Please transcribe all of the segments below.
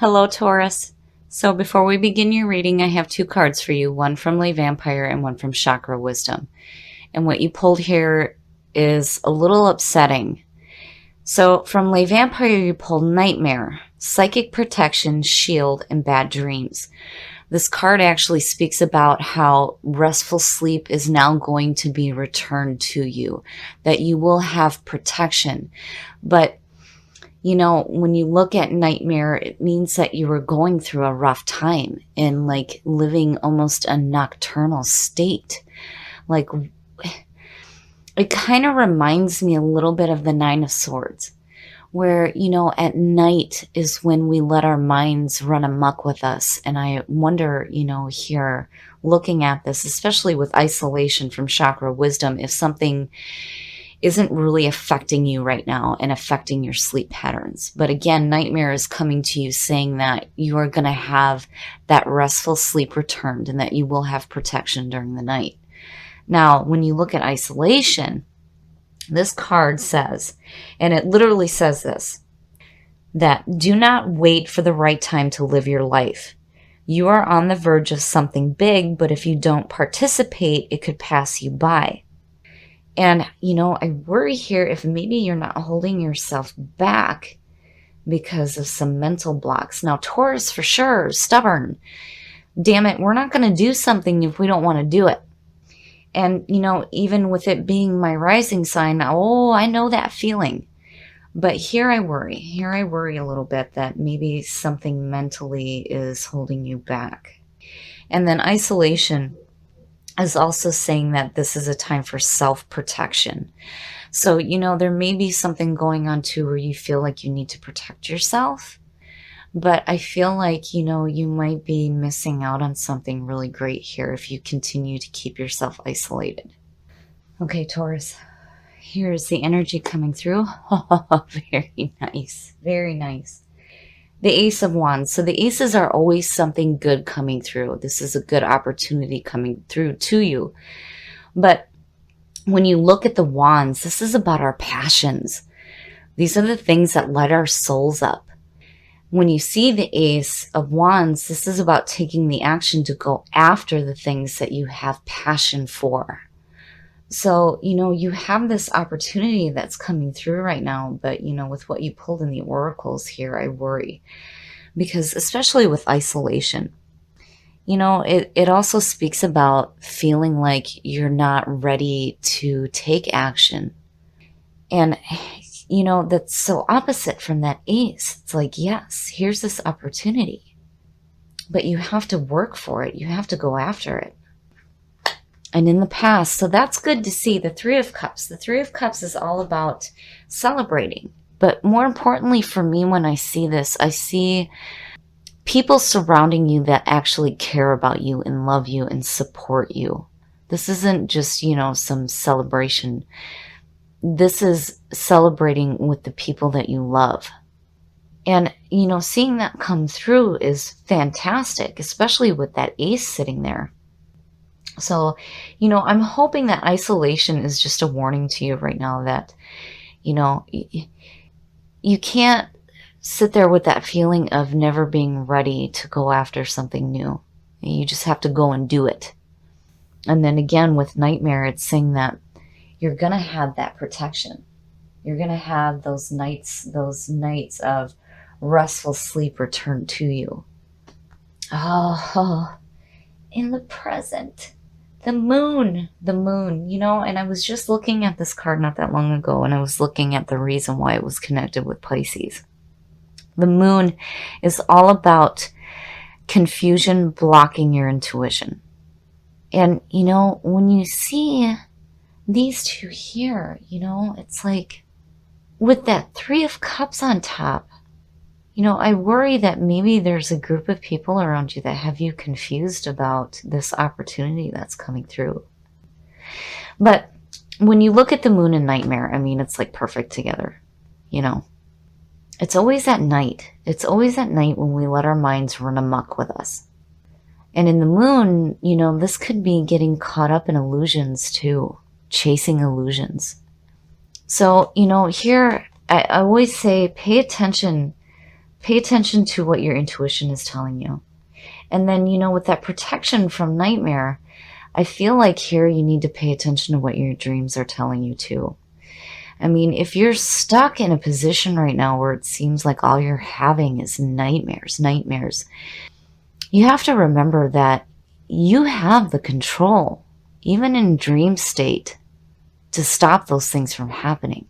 Hello, Taurus. So before we begin your reading, I have two cards for you, one from Lay Vampire and one from Chakra Wisdom. And what you pulled here is a little upsetting. So from Lay Vampire, you pulled Nightmare, Psychic Protection, Shield, and Bad Dreams. This card actually speaks about how restful sleep is now going to be returned to you, that you will have protection. But you know, when you look at nightmare, it means that you were going through a rough time and like living almost a nocturnal state. Like it kind of reminds me a little bit of the Nine of Swords, where, you know, at night is when we let our minds run amok with us. And I wonder, you know, here looking at this, especially with isolation from Chakra Wisdom, if something isn't really affecting you right now and affecting your sleep patterns. But again, nightmare is coming to you saying that you are going to have that restful sleep returned and that you will have protection during the night. Now, when you look at isolation, this card says, and it literally says this, that do not wait for the right time to live your life. You are on the verge of something big, but if you don't participate, it could pass you by. And, you know, I worry here if maybe you're not holding yourself back because of some mental blocks. Now, Taurus for sure, stubborn. Damn it, we're not going to do something if we don't want to do it. And, you know, even with it being my rising sign, oh, I know that feeling. But here I worry a little bit that maybe something mentally is holding you back. And then isolation is also saying that this is a time for self-protection. So, you know, there may be something going on too where you feel like you need to protect yourself. But I feel like, you know, you might be missing out on something really great here if you continue to keep yourself isolated. Okay, Taurus, here's the energy coming through. Very nice. Very nice. The Ace of Wands. So the aces are always something good coming through. This is a good opportunity coming through to you. But when you look at the wands, this is about our passions. These are the things that light our souls up. When you see the Ace of Wands, this is about taking the action to go after the things that you have passion for. So, you know, you have this opportunity that's coming through right now, but, you know, with what you pulled in the oracles here, I worry. Because especially with isolation, you know, it also speaks about feeling like you're not ready to take action. And, you know, that's so opposite from that ace. It's like, yes, here's this opportunity, but you have to work for it. You have to go after it. And in the past, so that's good to see. The Three of Cups. The Three of Cups is all about celebrating. But more importantly for me, when I see this, I see people surrounding you that actually care about you and love you and support you. This isn't just, you know, some celebration. This is celebrating with the people that you love. And, you know, seeing that come through is fantastic, especially with that ace sitting there. So, you know, I'm hoping that isolation is just a warning to you right now that, you know, you can't sit there with that feeling of never being ready to go after something new. You just have to go and do it. And then again, with nightmare, it's saying that you're going to have that protection. You're going to have those nights of restful sleep return to you. Oh, in the present. The moon, you know, and I was just looking at this card not that long ago, and I was looking at the reason why it was connected with Pisces. The moon is all about confusion blocking your intuition. And, you know, when you see these two here, you know, it's like with that Three of Cups on top, you know, I worry that maybe there's a group of people around you that have you confused about this opportunity that's coming through. But when you look at the moon and nightmare, I mean, it's like perfect together, you know. It's always at night. It's always at night when we let our minds run amok with us. And in the moon, you know, this could be getting caught up in illusions too, chasing illusions. So, you know, here, I always say, pay attention Pay attention to what your intuition is telling you. And then, with that protection from nightmare, I feel like here you need to pay attention to what your dreams are telling you too. I mean, if you're stuck in a position right now where it seems like all you're having is nightmares, you have to remember that you have the control, even in dream state, to stop those things from happening.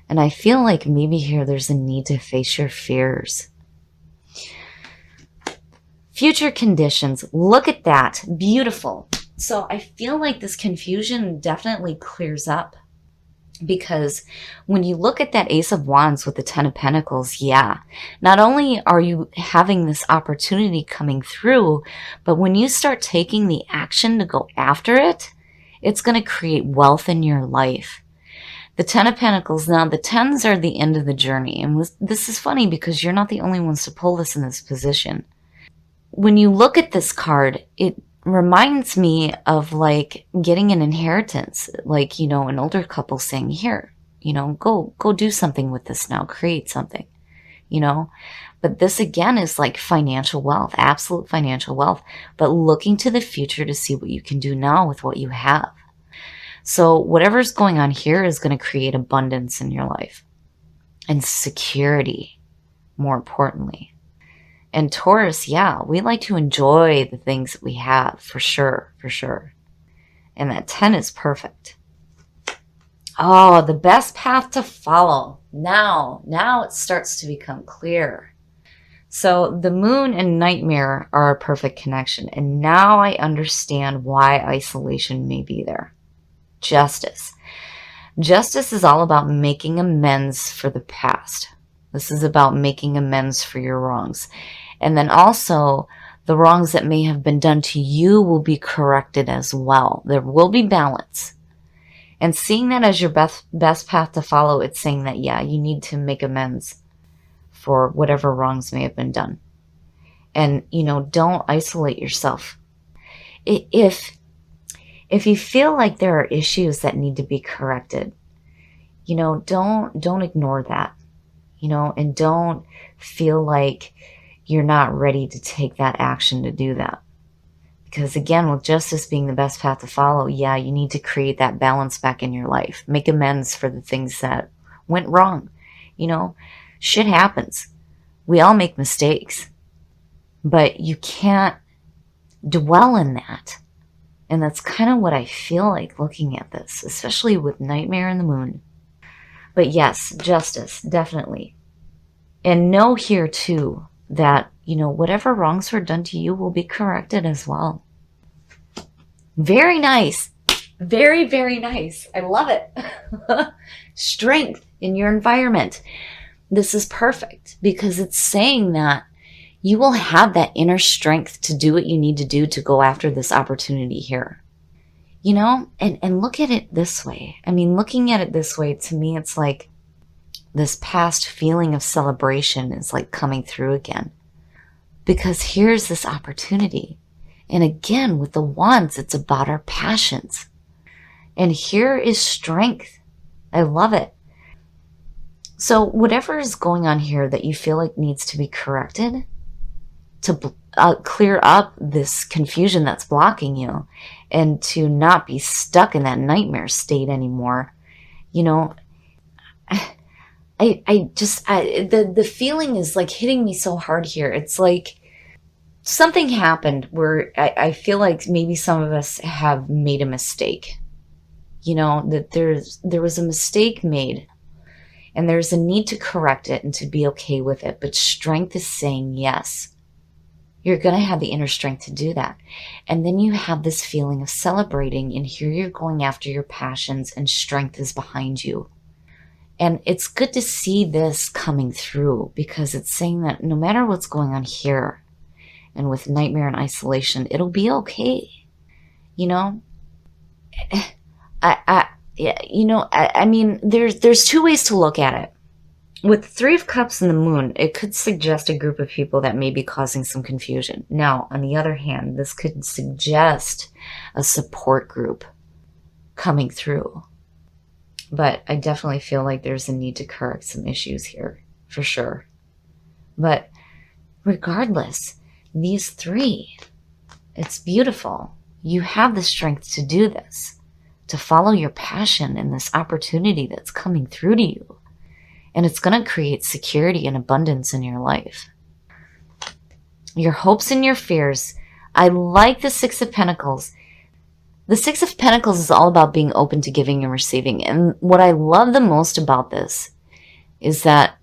And I feel like maybe here there's a need to face your fears. Future conditions. Look at that. Beautiful. So I feel like this confusion definitely clears up, because when you look at that Ace of Wands with the Ten of Pentacles, not only are you having this opportunity coming through, but when you start taking the action to go after it, it's going to create wealth in your life. The Ten of Pentacles, now the tens are the end of the journey. And this is funny because you're not the only ones to pull this in this position. When you look at this card, it reminds me of like getting an inheritance, like, an older couple saying, here, go do something with this now, create something, But this again is like financial wealth, absolute financial wealth, but looking to the future to see what you can do now with what you have. So whatever's going on here is going to create abundance in your life and security, more importantly. And Taurus, we like to enjoy the things that we have, for sure. And that 10 is perfect. Oh, the best path to follow. Now it starts to become clear. So the moon and nightmare are a perfect connection. And now I understand why isolation may be there. Justice. Justice is all about making amends for the past. This is about making amends for your wrongs. And then also, the wrongs that may have been done to you will be corrected as well. There will be balance. And seeing that as your best path to follow, it's saying that, you need to make amends for whatever wrongs may have been done. And, don't isolate yourself. If you feel like there are issues that need to be corrected, don't ignore that, and don't feel like you're not ready to take that action to do that. Because again, with justice being the best path to follow, you need to create that balance back in your life. Make amends for the things that went wrong. Shit happens. We all make mistakes. But you can't dwell in that. And that's kind of what I feel like looking at this, especially with Nightmare and the Moon. But yes, justice, definitely. And know here too that, whatever wrongs were done to you will be corrected as well. Very nice. Very, very nice. I love it. Strength in your environment. This is perfect because it's saying that you will have that inner strength to do what you need to do to go after this opportunity here. And look at it this way. I mean, looking at it this way, to me, it's like this past feeling of celebration is like coming through again. Because here's this opportunity. And again, with the wands, it's about our passions. And here is strength. I love it. So whatever is going on here that you feel like needs to be corrected, to clear up this confusion that's blocking you and to not be stuck in that nightmare state anymore, the feeling is like hitting me so hard here. It's like something happened where I feel like maybe some of us have made a mistake, that there was a mistake made and there's a need to correct it and to be okay with it. But strength is saying yes. You're going to have the inner strength to do that. And then you have this feeling of celebrating, and here you're going after your passions and strength is behind you. And it's good to see this coming through because it's saying that no matter what's going on here and with nightmare and isolation, it'll be okay. I mean, there's two ways to look at it. With the Three of Cups and the Moon, it could suggest a group of people that may be causing some confusion. Now, on the other hand, this could suggest a support group coming through. But I definitely feel like there's a need to correct some issues here, for sure. But regardless, these three, it's beautiful. You have the strength to do this, to follow your passion and this opportunity that's coming through to you. And it's going to create security and abundance in your life. Your hopes and your fears. I like the Six of Pentacles. The Six of Pentacles is all about being open to giving and receiving. And what I love the most about this is that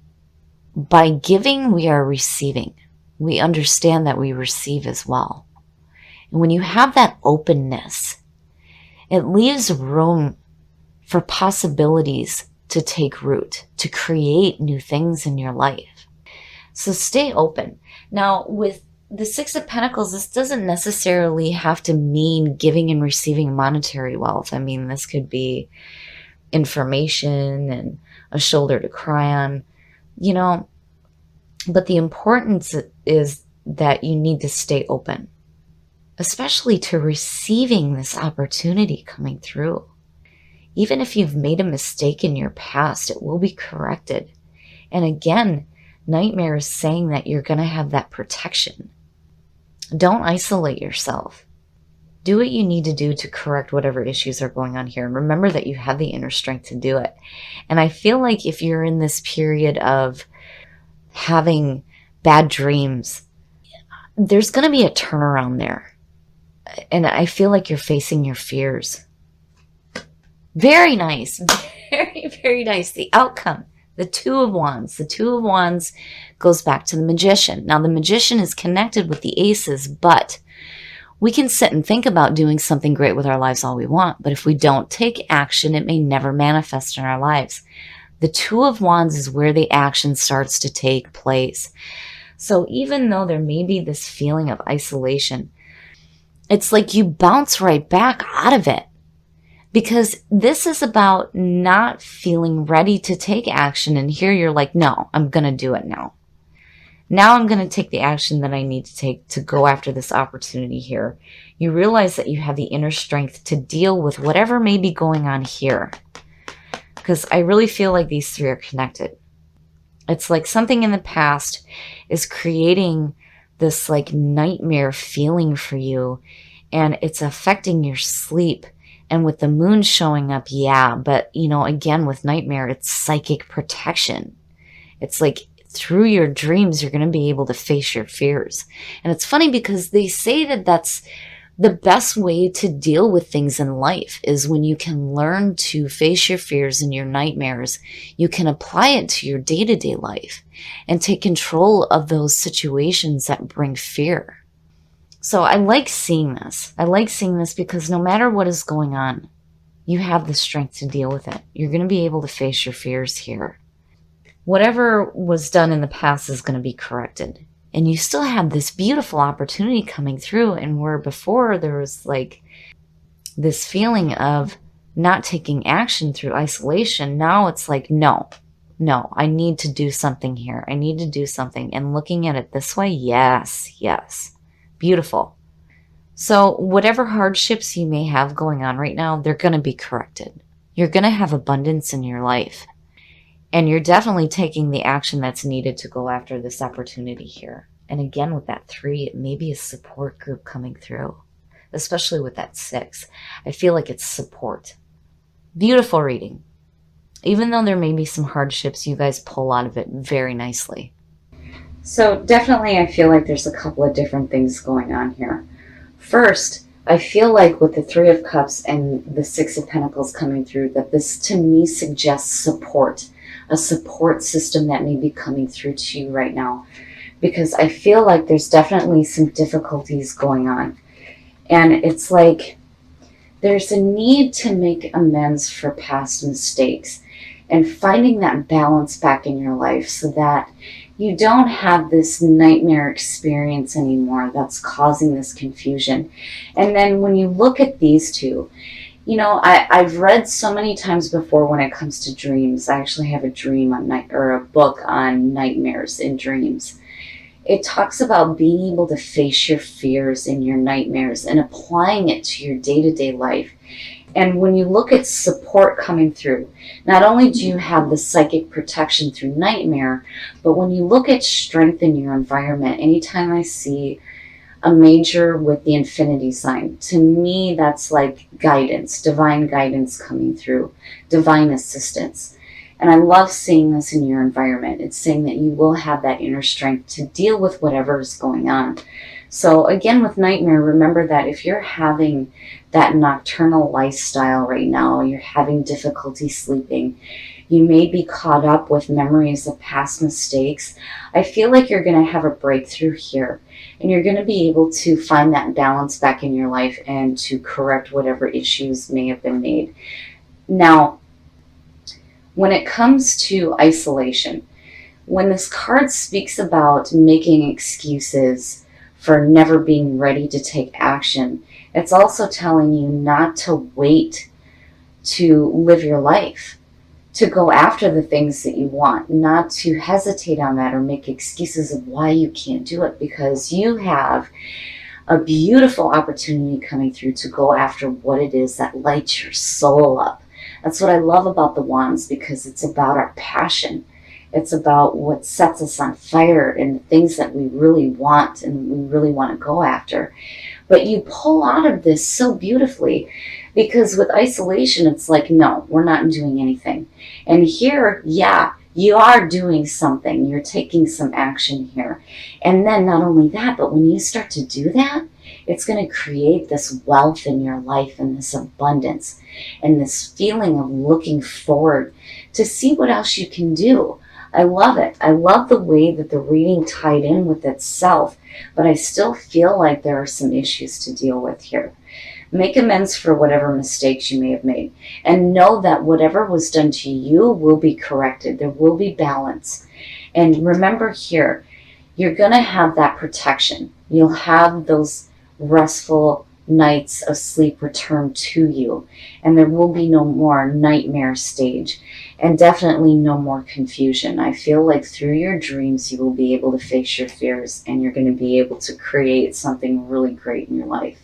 by giving, we are receiving. We understand that we receive as well. And when you have that openness, it leaves room for possibilities to take root, to create new things in your life. So stay open. Now, with the Six of Pentacles, this doesn't necessarily have to mean giving and receiving monetary wealth. I mean, this could be information and a shoulder to cry on, you know. But the importance is that you need to stay open, especially to receiving this opportunity coming through. Even if you've made a mistake in your past, it will be corrected. And again, Nightmare is saying that you're going to have that protection. Don't isolate yourself. Do what you need to do to correct whatever issues are going on here. And remember that you have the inner strength to do it. And I feel like if you're in this period of having bad dreams, there's going to be a turnaround there. And I feel like you're facing your fears. Very nice. Very, very nice. The outcome. The Two of Wands. The Two of Wands goes back to the Magician. Now, the Magician is connected with the Aces, but we can sit and think about doing something great with our lives all we want. But if we don't take action, it may never manifest in our lives. The Two of Wands is where the action starts to take place. So even though there may be this feeling of isolation, it's like you bounce right back out of it. Because this is about not feeling ready to take action. And here you're like, no, I'm going to do it now. Now I'm going to take the action that I need to take to go after this opportunity here. You realize that you have the inner strength to deal with whatever may be going on here. Because I really feel like these three are connected. It's like something in the past is creating this like nightmare feeling for you. And it's affecting your sleep. And with the moon showing up, yeah, but you know, again, with Nightmare, it's psychic protection. It's like through your dreams, you're going to be able to face your fears. And it's funny because they say that that's the best way to deal with things in life is when you can learn to face your fears and your nightmares. You can apply it to your day-to-day life and take control of those situations that bring fear. So I like seeing this. I like seeing this because no matter what is going on, you have the strength to deal with it. You're going to be able to face your fears here. Whatever was done in the past is going to be corrected. And you still have this beautiful opportunity coming through. And where before there was like this feeling of not taking action through isolation, now it's like, no, I need to do something here. I need to do something. And looking at it this way, yes. Beautiful. So whatever hardships you may have going on right now, they're going to be corrected. You're going to have abundance in your life. And you're definitely taking the action that's needed to go after this opportunity here. And again, with that 3, it may be a support group coming through, especially with that 6. I feel like it's support. Beautiful reading. Even though there may be some hardships, you guys pull out of it very nicely. So definitely I feel like there's a couple of different things going on here. First, I feel like with the 3 of Cups and the 6 of Pentacles coming through, that this to me suggests support, a support system that may be coming through to you right now. Because I feel like there's definitely some difficulties going on. And it's like there's a need to make amends for past mistakes and finding that balance back in your life so that you don't have this nightmare experience anymore that's causing this confusion. And then when you look at these two, you know, I've read so many times before when it comes to dreams. I actually have a dream on or a book on nightmares in dreams. It talks about being able to face your fears and your nightmares and applying it to your day-to-day life. And when you look at support coming through, not only do you have the psychic protection through nightmare, but when you look at strength in your environment, anytime I see a major with the infinity sign, to me that's like guidance, divine guidance coming through, divine assistance. And I love seeing this in your environment. It's saying that you will have that inner strength to deal with whatever is going on. So again, with nightmare, remember that if you're having that nocturnal lifestyle right now, you're having difficulty sleeping, you may be caught up with memories of past mistakes. I feel like you're going to have a breakthrough here, and you're going to be able to find that balance back in your life and to correct whatever issues may have been made. Now, when it comes to isolation, when this card speaks about making excuses for never being ready to take action, it's also telling you not to wait to live your life, to go after the things that you want, not to hesitate on that or make excuses of why you can't do it, because you have a beautiful opportunity coming through to go after what it is that lights your soul up. That's what I love about the wands, because it's about our passion. It's about what sets us on fire and the things that we really want and we really want to go after. But you pull out of this so beautifully, because with isolation, it's like, no, we're not doing anything. And here, yeah, you are doing something. You're taking some action here. And then not only that, but when you start to do that, it's going to create this wealth in your life and this abundance and this feeling of looking forward to see what else you can do. I love it. I love the way that the reading tied in with itself, but I still feel like there are some issues to deal with here. Make amends for whatever mistakes you may have made, and know that whatever was done to you will be corrected. There will be balance. And remember here, you're going to have that protection. You'll have those restful nights of sleep return to you, and there will be no more nightmare stage, and definitely no more confusion. I feel like through your dreams you will be able to face your fears, and you're going to be able to create something really great in your life.